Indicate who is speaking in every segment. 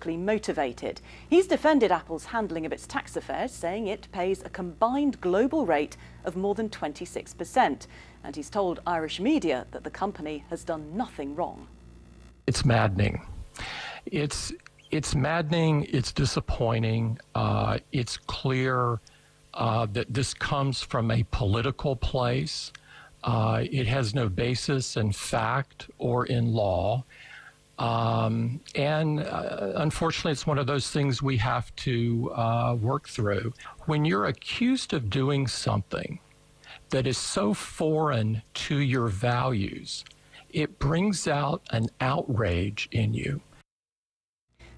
Speaker 1: motivated. He's defended Apple's handling of its tax affairs, saying it pays a combined global rate of more than 26%. And he's told Irish media that the company has done nothing wrong.
Speaker 2: It's maddening. It's maddening. It's disappointing. It's clear that this comes from a political place. It has no basis in fact or in law. Unfortunately, it's one of those things we have to work through. When you're accused of doing something that is so foreign to your values, it brings out an outrage in you.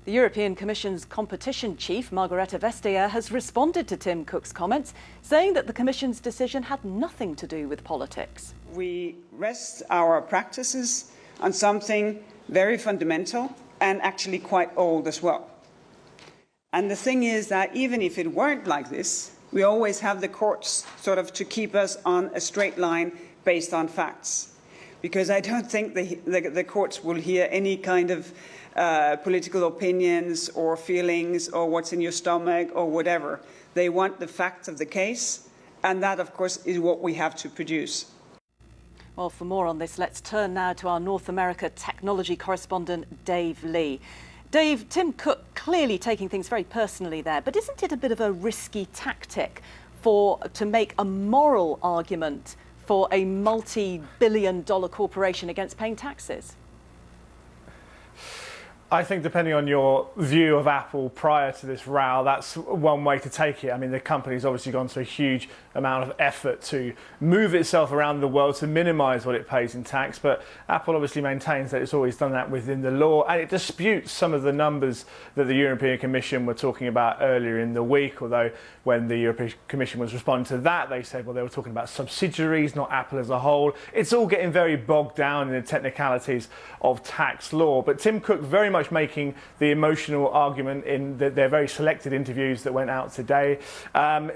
Speaker 1: The European Commission's competition chief, Margrethe Vestager, has responded to Tim Cook's comments, saying that the Commission's decision had nothing to do with politics.
Speaker 3: We rest our practices on something very fundamental and actually quite old as well. And the thing is that even if it weren't like this, we always have the courts sort of to keep us on a straight line based on facts. Because I don't think the courts will hear any kind of political opinions or feelings or what's in your stomach or whatever. They want the facts of the case, and that, of course, is what we have to produce.
Speaker 1: Well, for more on this, let's turn now to our North America technology correspondent, Dave Lee. Dave, Tim Cook clearly taking things very personally there, but isn't it a bit of a risky tactic to make a moral argument for a multi-billion-dollar corporation against paying taxes?
Speaker 4: I think depending on your view of Apple prior to this row, that's one way to take it. I mean, the company's obviously gone to a huge amount of effort to move itself around the world to minimise what it pays in tax, but Apple obviously maintains that it's always done that within the law, and it disputes some of the numbers that the European Commission were talking about earlier in the week, although when the European Commission was responding to that, they said, well, they were talking about subsidiaries, not Apple as a whole. It's all getting very bogged down in the technicalities of tax law, but Tim Cook very much making the emotional argument in their very selected interviews that went out today.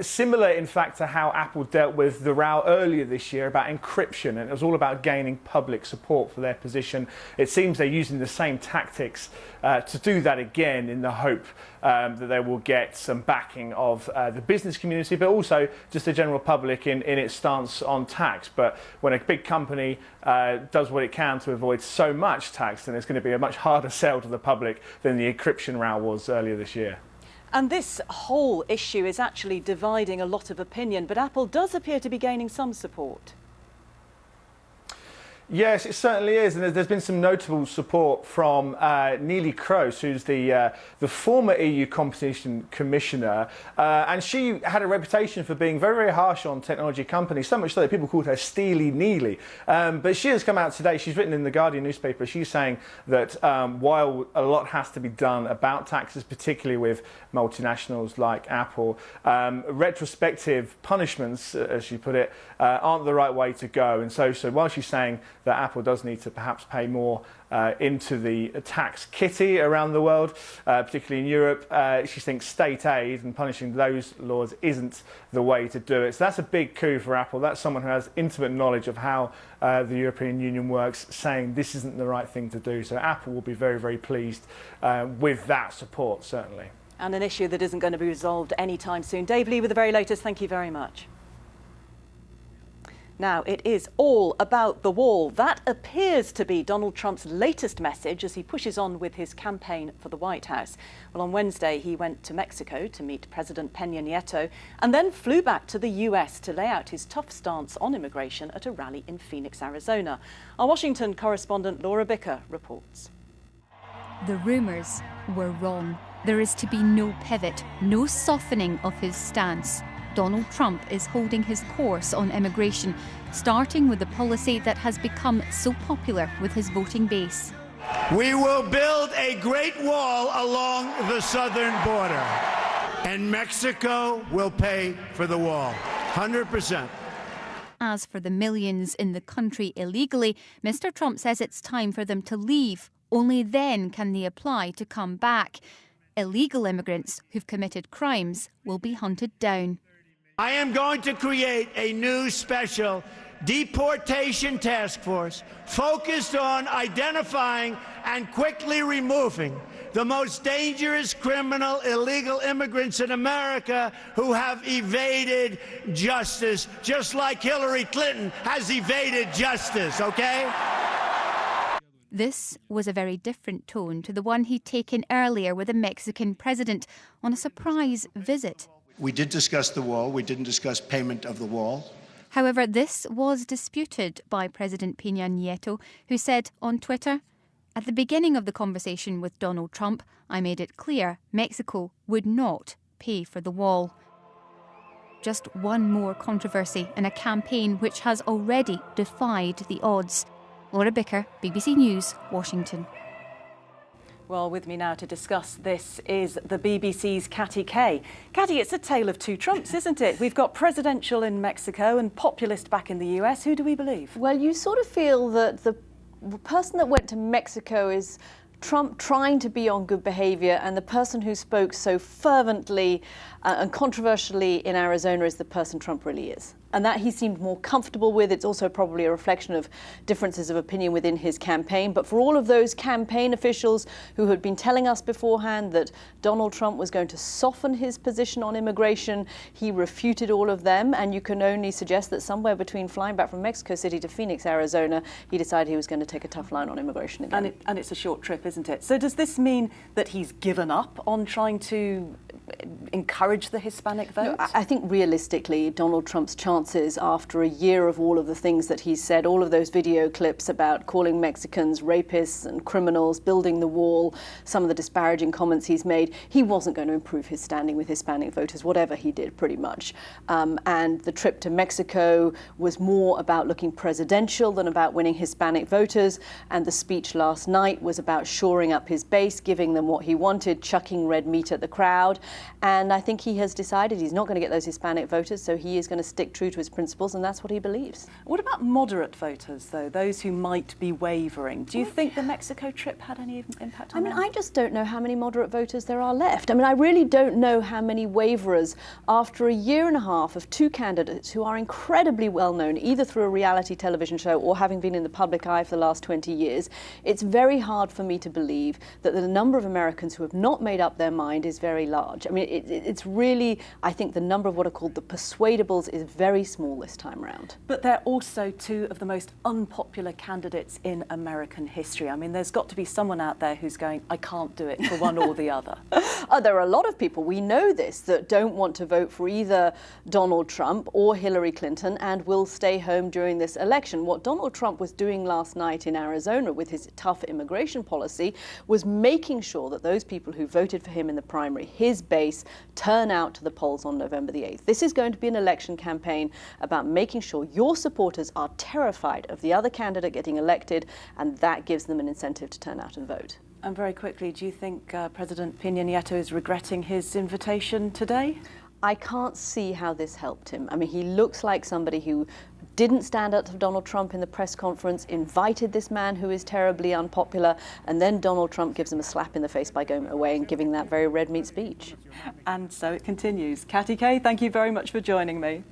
Speaker 4: Similar, in fact, to how Apple dealt with the row earlier this year about encryption, and it was all about gaining public support for their position. It seems they're using the same tactics to do that again in the hope that they will get some backing of the business community, but also just the general public in its stance on tax. But when a big company does what it can to avoid so much tax, then it's going to be a much harder sell to the public than the encryption row was earlier this year.
Speaker 1: And this whole issue is actually dividing a lot of opinion, but Apple does appear to be gaining some support.
Speaker 4: Yes, it certainly is, and there's been some notable support from Neelie Kroes, who's the former EU competition commissioner, and she had a reputation for being very, very harsh on technology companies, so much so that people called her Steely Neelie. But she has come out today, she's written in the Guardian newspaper, she's saying that while a lot has to be done about taxes, particularly with multinationals like Apple, retrospective punishments, as she put it, aren't the right way to go. And so while she's saying that Apple does need to perhaps pay more into the tax kitty around the world, particularly in Europe, she thinks state aid and punishing those laws isn't the way to do it. So that's a big coup for Apple. That's someone who has intimate knowledge of how the European Union works, saying this isn't the right thing to do. So Apple will be very, very pleased with that support, certainly.
Speaker 1: And an issue that isn't going to be resolved anytime soon. Dave Lee with the very latest. Thank you very much. Now, it is all about the wall. That appears to be Donald Trump's latest message as he pushes on with his campaign for the White House. Well, on Wednesday, he went to Mexico to meet President Peña Nieto and then flew back to the US to lay out his tough stance on immigration at a rally in Phoenix, Arizona. Our Washington correspondent Laura Bicker reports.
Speaker 5: The rumours were wrong. There is to be no pivot, no softening of his stance. Donald Trump is holding his course on immigration, starting with the policy that has become so popular with his voting base.
Speaker 6: We will build a great wall along the southern border, and Mexico will pay for the wall, 100%.
Speaker 5: As for the millions in the country illegally, Mr. Trump says it's time for them to leave. Only then can they apply to come back. Illegal immigrants who've committed crimes will be hunted down.
Speaker 6: I am going to create a new special deportation task force focused on identifying and quickly removing the most dangerous criminal, illegal immigrants in America who have evaded justice, just like Hillary Clinton has evaded justice, okay?
Speaker 5: This was a very different tone to the one he'd taken earlier with the Mexican president on a surprise visit.
Speaker 7: We did discuss the wall. We didn't discuss payment of the wall.
Speaker 5: However, this was disputed by President Peña Nieto, who said on Twitter, "At the beginning of the conversation with Donald Trump, I made it clear Mexico would not pay for the wall." Just one more controversy in a campaign which has already defied the odds. Laura Bicker, BBC News, Washington.
Speaker 1: Well, with me now to discuss this is the BBC's Katty Kay. Katty, it's a tale of two Trumps, isn't it? We've got presidential in Mexico and populist back in the US. Who do we believe?
Speaker 8: Well, you sort of feel that the person that went to Mexico is Trump trying to be on good behaviour, and the person who spoke so fervently and controversially in Arizona is the person Trump really is. And that he seemed more comfortable with. It's also probably a reflection of differences of opinion within his campaign. But for all of those campaign officials who had been telling us beforehand that Donald Trump was going to soften his position on immigration, he refuted all of them. And you can only suggest that somewhere between flying back from Mexico City to Phoenix, Arizona, he decided he was going to take a tough line on immigration again.
Speaker 1: And it's a short trip, isn't it? So does this mean that he's given up on trying to encourage the Hispanic vote?
Speaker 8: No, I think realistically, Donald Trump's chances after a year of all of the things that he said, all of those video clips about calling Mexicans rapists and criminals, building the wall, some of the disparaging comments he's made, he wasn't going to improve his standing with Hispanic voters, whatever he did, pretty much. And the trip to Mexico was more about looking presidential than about winning Hispanic voters. And the speech last night was about shoring up his base, giving them what he wanted, chucking red meat at the crowd. And I think he has decided he's not going to get those Hispanic voters, so he is going to stick true to his principles, and that's what he believes.
Speaker 1: What about moderate voters, though, those who might be wavering? Do you think the Mexico trip had any impact on them?
Speaker 8: I just don't know how many moderate voters there are left. I really don't know how many waverers, after a year and a half of two candidates who are incredibly well known, either through a reality television show or having been in the public eye for the last 20 years, it's very hard for me to believe that the number of Americans who have not made up their mind is very large. It's really, I think the number of what are called the persuadables is very small this time round.
Speaker 1: But they're also two of the most unpopular candidates in American history. There's got to be someone out there who's going, I can't do it for one or the other.
Speaker 8: There are a lot of people, we know this, that don't want to vote for either Donald Trump or Hillary Clinton and will stay home during this election. What Donald Trump was doing last night in Arizona with his tough immigration policy was making sure that those people who voted for him in the primary, his base, turn out to the polls on November the 8th. This is going to be an election campaign about making sure your supporters are terrified of the other candidate getting elected, and that gives them an incentive to turn out and vote.
Speaker 1: And very quickly, do you think President Peña Nieto is regretting his invitation today?
Speaker 8: I can't see how this helped him. He looks like somebody who didn't stand up to Donald Trump in the press conference, invited this man who is terribly unpopular, and then Donald Trump gives him a slap in the face by going away and giving that very red meat speech.
Speaker 1: And so it continues. Katty Kay, thank you very much for joining me.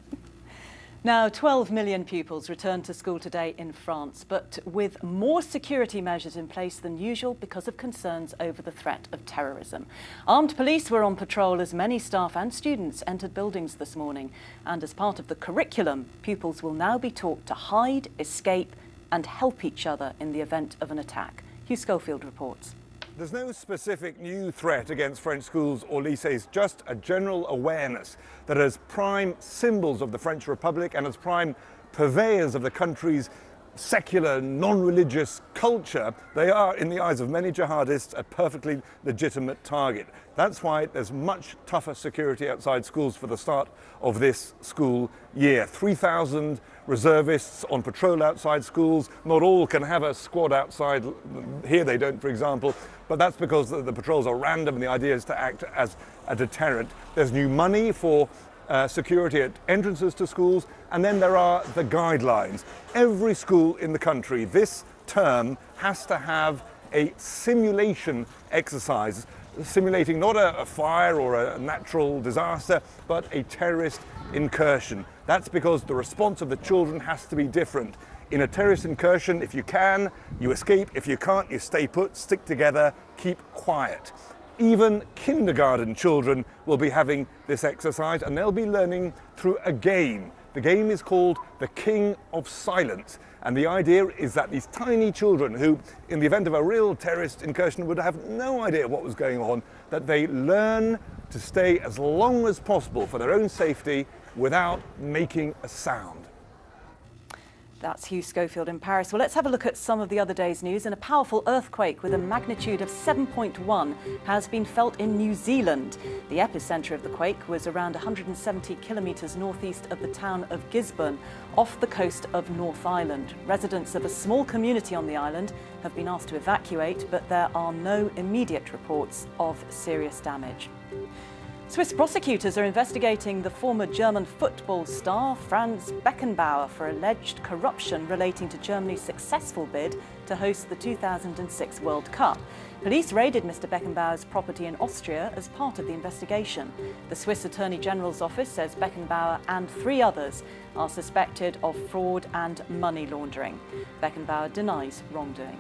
Speaker 1: Now, 12 million pupils returned to school today in France, but with more security measures in place than usual because of concerns over the threat of terrorism. Armed police were on patrol as many staff and students entered buildings this morning. And as part of the curriculum, pupils will now be taught to hide, escape and help each other in the event of an attack. Hugh Schofield reports.
Speaker 9: There's no specific new threat against French schools or lycées, just a general awareness that as prime symbols of the French Republic and as prime purveyors of the country's secular, non-religious culture, they are, in the eyes of many jihadists, a perfectly legitimate target. That's why there's much tougher security outside schools for the start of this school year. 3,000 reservists on patrol outside schools. Not all can have a squad outside. Here they don't, for example, but that's because the patrols are random and the idea is to act as a deterrent. There's new money for security at entrances to schools, and then there are the guidelines. Every school in the country this term has to have a simulation exercise, simulating not a fire or a natural disaster, but a terrorist incursion. That's because the response of the children has to be different. In a terrorist incursion, if you can, you escape. If you can't, you stay put, stick together, keep quiet. Even kindergarten children will be having this exercise, and they'll be learning through a game. The game is called The King of Silence. And the idea is that these tiny children who, in the event of a real terrorist incursion, would have no idea what was going on, that they learn to stay as long as possible for their own safety without making a sound.
Speaker 1: That's Hugh Schofield in Paris. Well, let's have a look at some of the other day's news. And a powerful earthquake with a magnitude of 7.1 has been felt in New Zealand. The epicentre of the quake was around 170 kilometres northeast of the town of Gisborne, off the coast of North Island. Residents of a small community on the island have been asked to evacuate, but there are no immediate reports of serious damage. Swiss prosecutors are investigating the former German football star Franz Beckenbauer for alleged corruption relating to Germany's successful bid to host the 2006 World Cup. Police raided Mr. Beckenbauer's property in Austria as part of the investigation. The Swiss Attorney General's office says Beckenbauer and 3 others are suspected of fraud and money laundering. Beckenbauer denies wrongdoing.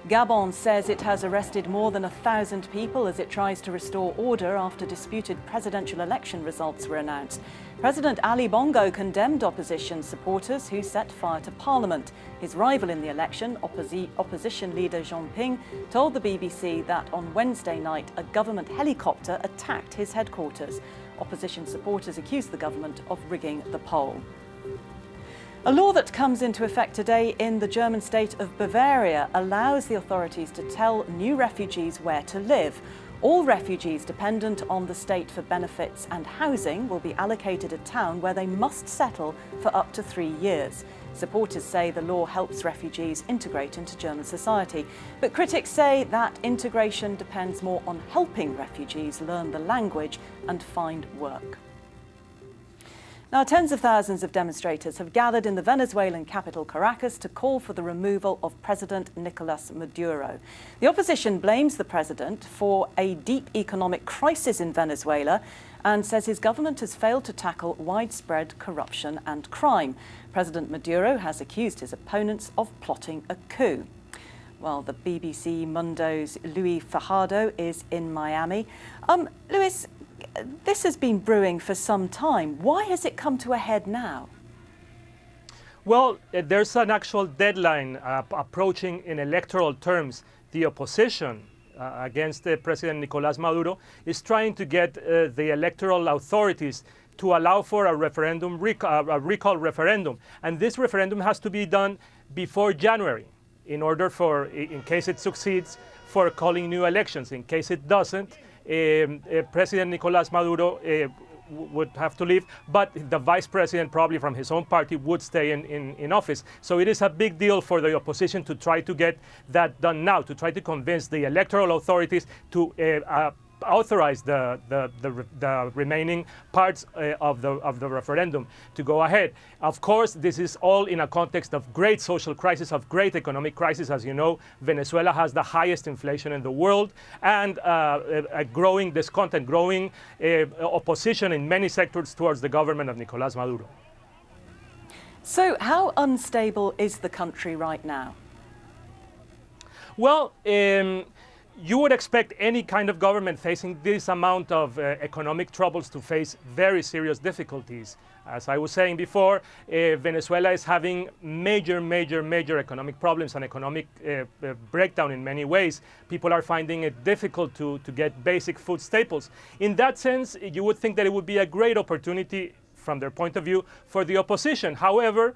Speaker 1: Gabon says it has arrested more than 1,000 people as it tries to restore order after disputed presidential election results were announced. President Ali Bongo condemned opposition supporters who set fire to parliament. His rival in the election, opposition leader Jean Ping, told the BBC that on Wednesday night a government helicopter attacked his headquarters. Opposition supporters accused the government of rigging the poll. A law that comes into effect today in the German state of Bavaria allows the authorities to tell new refugees where to live. All refugees dependent on the state for benefits and housing will be allocated a town where they must settle for up to 3 years. Supporters say the law helps refugees integrate into German society, but critics say that integration depends more on helping refugees learn the language and find work. Now, tens of thousands of demonstrators have gathered in the Venezuelan capital, Caracas, to call for the removal of President Nicolás Maduro. The opposition blames the president for a deep economic crisis in Venezuela and says his government has failed to tackle widespread corruption and crime. President Maduro has accused his opponents of plotting a coup. Well, the BBC Mundo's Luis Fajardo is in Miami. Luis, this has been brewing for some time. Why has it come to a head now?
Speaker 10: Well, there's an actual deadline approaching in electoral terms. The opposition against President Nicolás Maduro is trying to get the electoral authorities to allow for a referendum, a recall referendum. And this referendum has to be done before January in order for, in case it succeeds, for calling new elections. In case it doesn't, President Nicolás Maduro would have to leave, but the vice president, probably from his own party, would stay in office. So it is a big deal for the opposition to try to get that done now, to try to convince the electoral authorities to authorize the remaining parts of the referendum to go ahead. Of course, this is all in a context of great social crisis, of great economic crisis. As you know, Venezuela has the highest inflation in the world, and a growing discontent, growing opposition in many sectors towards the government of Nicolás Maduro.
Speaker 1: So how unstable is the country right now?
Speaker 10: Well, you would expect any kind of government facing this amount of economic troubles to face very serious difficulties. As I was saying before, Venezuela is having major economic problems and economic breakdown in many ways. People are finding it difficult to get basic food staples. In that sense, you would think that it would be a great opportunity from their point of view for the opposition. However,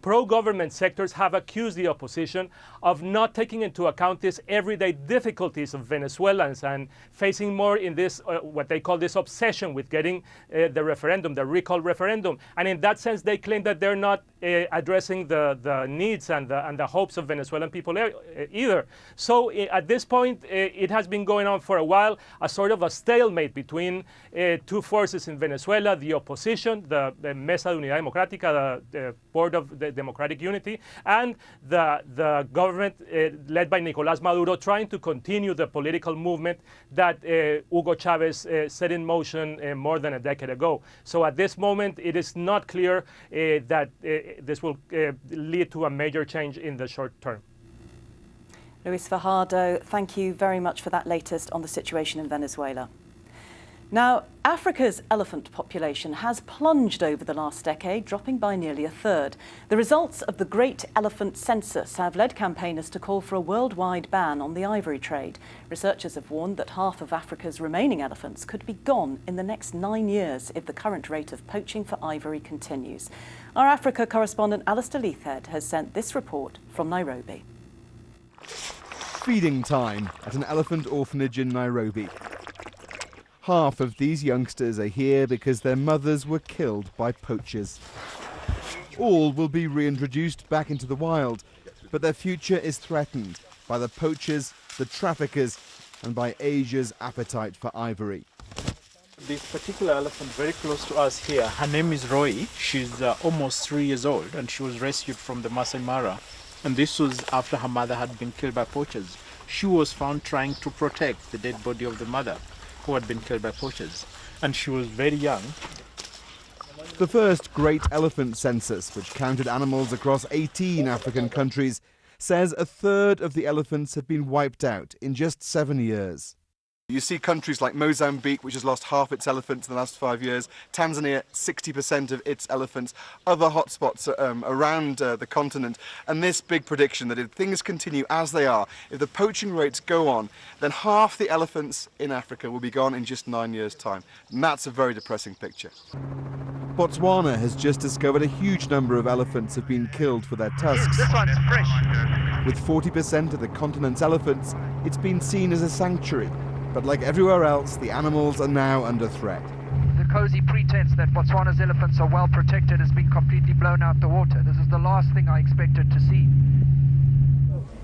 Speaker 10: pro-government sectors have accused the opposition of not taking into account these everyday difficulties of Venezuelans and facing more in this, what they call this obsession with getting the referendum, the recall referendum. And in that sense, they claim that they're not addressing the needs and the hopes of Venezuelan people either. So at this point, it has been going on for a while, a sort of a stalemate between two forces in Venezuela, the opposition, the Mesa de Unidad Democrática, the board support of the democratic unity, and the government led by Nicolás Maduro trying to continue the political movement that Hugo Chavez set in motion more than a decade ago. So at this moment, it is not clear that this will lead to a major change in the short term.
Speaker 1: Luis Fajardo, thank you very much for that latest on the situation in Venezuela. Now, Africa's elephant population has plunged over the last decade, dropping by nearly a third. The results of the Great Elephant Census have led campaigners to call for a worldwide ban on the ivory trade. Researchers have warned that half of Africa's remaining elephants could be gone in the next 9 years if the current rate of poaching for ivory continues. Our Africa correspondent Alistair Leithhead has sent this report from Nairobi.
Speaker 11: Feeding time at an elephant orphanage in Nairobi. Half of these youngsters are here because their mothers were killed by poachers. All will be reintroduced back into the wild, but their future is threatened by the poachers, the traffickers, and by Asia's appetite for ivory.
Speaker 12: This particular elephant very close to us here, her name is Roy. She's almost 3 years old, and she was rescued from the Masai Mara. And this was after her mother had been killed by poachers. She was found trying to protect the dead body of the mother, who had been killed by poachers, and she was very young.
Speaker 11: The first Great Elephant Census, which counted animals across 18 African countries, says a third of the elephants have been wiped out in just 7 years. You see countries like Mozambique, which has lost half its elephants in the last 5 years, Tanzania, 60% of its elephants, other hotspots around the continent, and this big prediction that if things continue as they are, if the poaching rates go on, then half the elephants in Africa will be gone in just 9 years' time. And that's a very depressing picture. Botswana has just discovered a huge number of elephants have been killed for their tusks.
Speaker 13: This one's fresh.
Speaker 11: With 40% of the continent's elephants, it's been seen as a sanctuary. But like everywhere else, the animals are now under threat.
Speaker 13: The cozy pretense that Botswana's elephants are well protected has been completely blown out the water. This is the last thing I expected to see.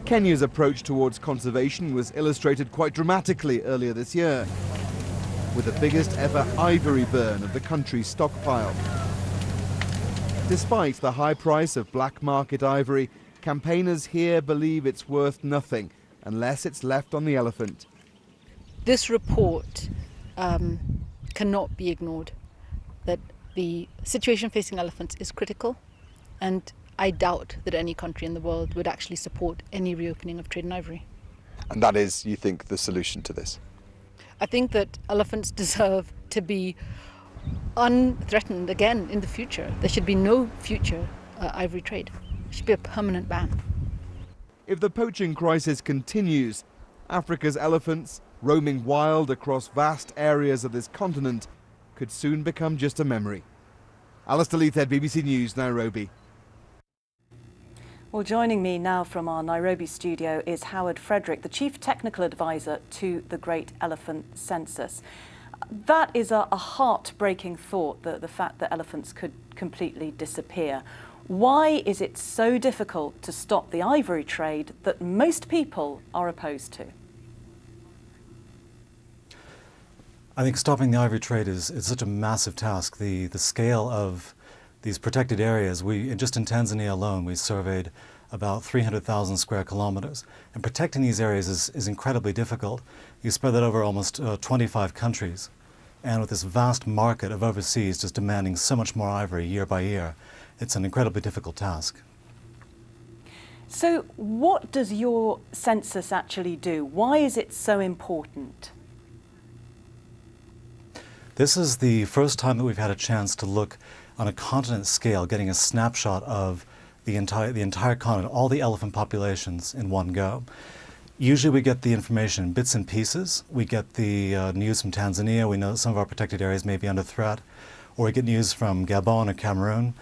Speaker 11: Kenya's approach towards conservation was illustrated quite dramatically earlier this year, with the biggest ever ivory burn of the country's stockpile. Despite the high price of black market ivory, campaigners here believe it's worth nothing unless it's left on the elephant.
Speaker 8: This report cannot be ignored, that the situation facing elephants is critical, and I doubt that any country in the world would actually support any reopening of trade in ivory.
Speaker 11: And that is, you think, the solution to this?
Speaker 8: I think that elephants deserve to be unthreatened again in the future. There should be no future ivory trade. It should be a permanent ban.
Speaker 11: If the poaching crisis continues, Africa's elephants, roaming wild across vast areas of this continent, could soon become just a memory. Alistair Leithhead, BBC News, Nairobi.
Speaker 1: Well, joining me now from our Nairobi studio is Howard Frederick, the Chief Technical Advisor to the Great Elephant Census. That is a heartbreaking thought, the fact that elephants could completely disappear. Why is it so difficult to stop the ivory trade that most people are opposed to?
Speaker 14: I think stopping the ivory trade is such a massive task. The scale of these protected areas, just in Tanzania alone, we surveyed about 300,000 square kilometers. And protecting these areas is incredibly difficult. You spread that over almost 25 countries. And with this vast market of overseas just demanding so much more ivory year by year, it's an incredibly difficult task.
Speaker 1: So what does your census actually do? Why is it so important?
Speaker 14: This is the first time that we've had a chance to look on a continent scale, getting a snapshot of the entire continent, all the elephant populations in one go. Usually we get the information in bits and pieces. We get the news from Tanzania. We know that some of our protected areas may be under threat. Or we get news from Gabon or Cameroon.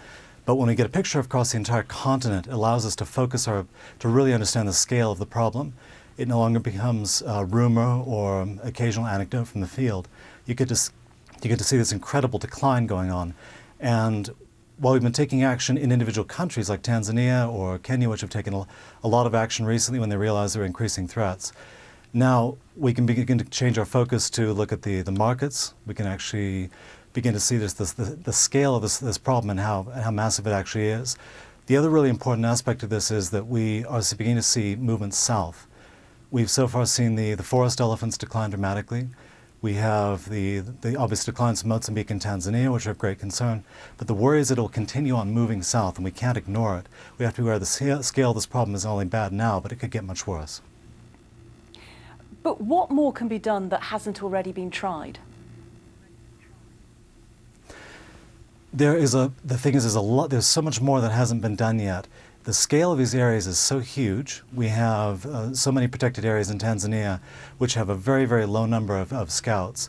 Speaker 14: But when we get a picture across the entire continent, it allows us to focus to really understand the scale of the problem. It no longer becomes a rumor or occasional anecdote from the field. You get to see this incredible decline going on. And while we've been taking action in individual countries like Tanzania or Kenya, which have taken a lot of action recently when they realized there were increasing threats, now we can begin to change our focus to look at the markets. We can actually begin to see the scale of this problem and how massive it actually is. The other really important aspect of this is that we are beginning to see movement south. We've so far seen the forest elephants decline dramatically. We have the obvious declines in Mozambique and Tanzania, which are of great concern, but the worry is that it will continue on moving south, and we can't ignore it. We have to be aware the scale of this problem is only bad now, but it could get much worse.
Speaker 1: But what more can be done that hasn't already been tried?
Speaker 14: The thing is, there's so much more that hasn't been done yet. The scale of these areas is so huge. We have so many protected areas in Tanzania which have a very, very low number of scouts.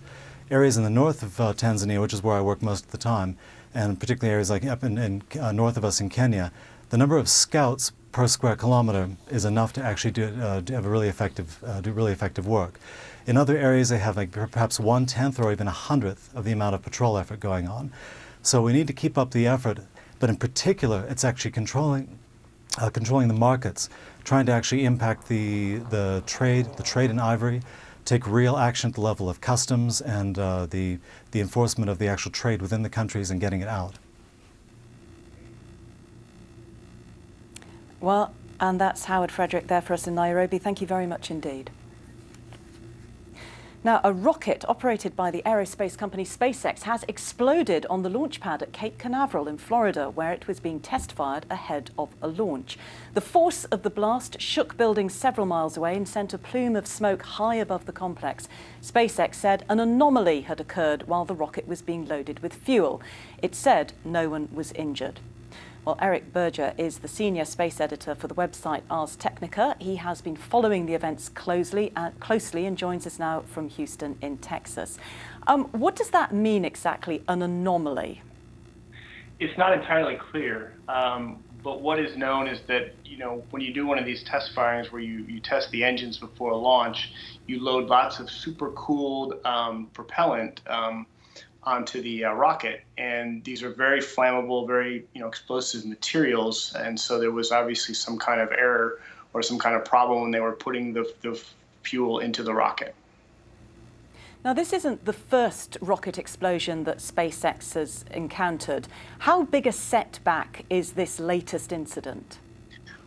Speaker 14: Areas in the north of Tanzania, which is where I work most of the time, and particularly areas like up in north of us in Kenya, the number of scouts per square kilometer is enough to actually do have a really effective work. In other areas, they have like perhaps 1/10 or even 1/100th of the amount of patrol effort going on. So we need to keep up the effort, but in particular, it's actually controlling the markets, trying to actually impact the trade in ivory, take real action at the level of customs and the enforcement of the actual trade within the countries and getting it out.
Speaker 1: Well, and that's Howard Frederick there for us in Nairobi. Thank you very much indeed. Now, a rocket operated by the aerospace company SpaceX has exploded on the launch pad at Cape Canaveral in Florida, where it was being test-fired ahead of a launch. The force of the blast shook buildings several miles away and sent a plume of smoke high above the complex. SpaceX said an anomaly had occurred while the rocket was being loaded with fuel. It said no one was injured. Well, Eric Berger is the senior space editor for the website Ars Technica. He has been following the events closely and joins us now from Houston in Texas. What does that mean exactly, an anomaly?
Speaker 15: It's not entirely clear, but what is known is that, when you do one of these test firings where you test the engines before launch, you load lots of supercooled propellant onto the rocket, and these are very flammable, very explosive materials, and so there was obviously some kind of error or some kind of problem when they were putting the fuel into the rocket.
Speaker 1: Now, this isn't the first rocket explosion that SpaceX has encountered. How big a setback is this latest incident?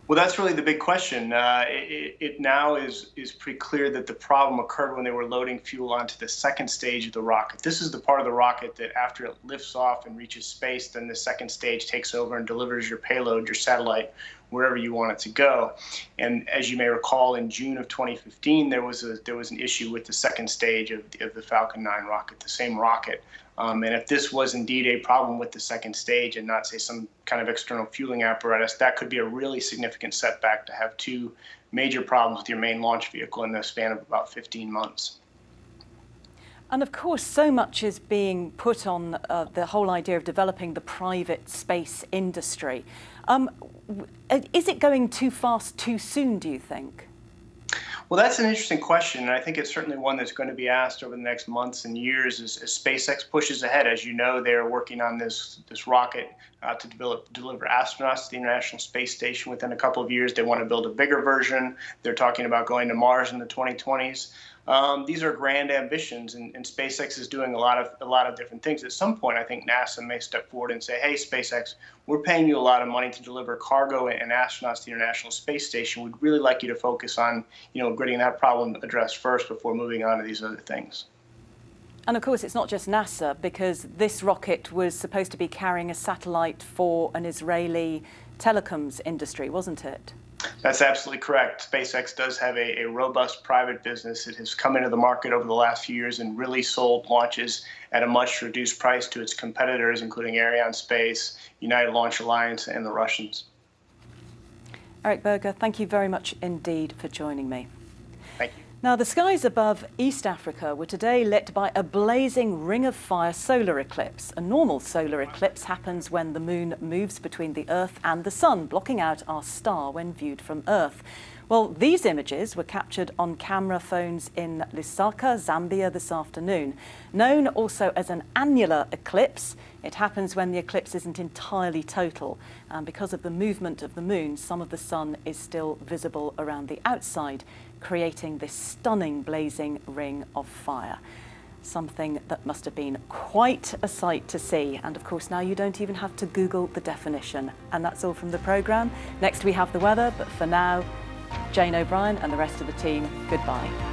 Speaker 15: Well, that's really the big question. It now is pretty clear that the problem occurred when they were loading fuel onto the second stage of the rocket. This is the part of the rocket that after it lifts off and reaches space, then the second stage takes over and delivers your payload, your satellite, wherever you want it to go. And as you may recall, in June of 2015, there was an issue with the second stage of the Falcon 9 rocket, the same rocket. And if this was indeed a problem with the second stage and not, say, some kind of external fueling apparatus, that could be a really significant setback to have two major problems with your main launch vehicle in the span of about 15 months.
Speaker 1: And of course, so much is being put on the whole idea of developing the private space industry. Is it going too fast, too soon, do you think?
Speaker 15: Well, that's an interesting question, and I think it's certainly one that's going to be asked over the next months and years as SpaceX pushes ahead. As you know, they're working on this rocket to deliver astronauts to the International Space Station within a couple of years. They want to build a bigger version. They're talking about going to Mars in the 2020s. These are grand ambitions, and SpaceX is doing a lot of different things. At some point, I think NASA may step forward and say, "Hey, SpaceX, we're paying you a lot of money to deliver cargo and astronauts to the International Space Station. We'd really like you to focus on, getting that problem addressed first before moving on to these other things."
Speaker 1: And of course, it's not just NASA, because this rocket was supposed to be carrying a satellite for an Israeli telecoms industry, wasn't it?
Speaker 15: That's absolutely correct. SpaceX does have a robust private business. It has come into the market over the last few years and really sold launches at a much reduced price to its competitors, including Arianespace, United Launch Alliance, and the Russians.
Speaker 1: Eric Berger, thank you very much indeed for joining me.
Speaker 15: Thank you.
Speaker 1: Now, the skies above East Africa were today lit by a blazing ring of fire solar eclipse. A normal solar eclipse happens when the moon moves between the Earth and the sun, blocking out our star when viewed from Earth. Well, these images were captured on camera phones in Lusaka, Zambia this afternoon. Known also as an annular eclipse, it happens when the eclipse isn't entirely total. And because of the movement of the moon, some of the sun is still visible around the outside, creating this stunning blazing ring of fire. Something that must have been quite a sight to see. And of course, now you don't even have to Google the definition. And that's all from the programme. Next we have the weather, but for now, Jane O'Brien and the rest of the team, goodbye.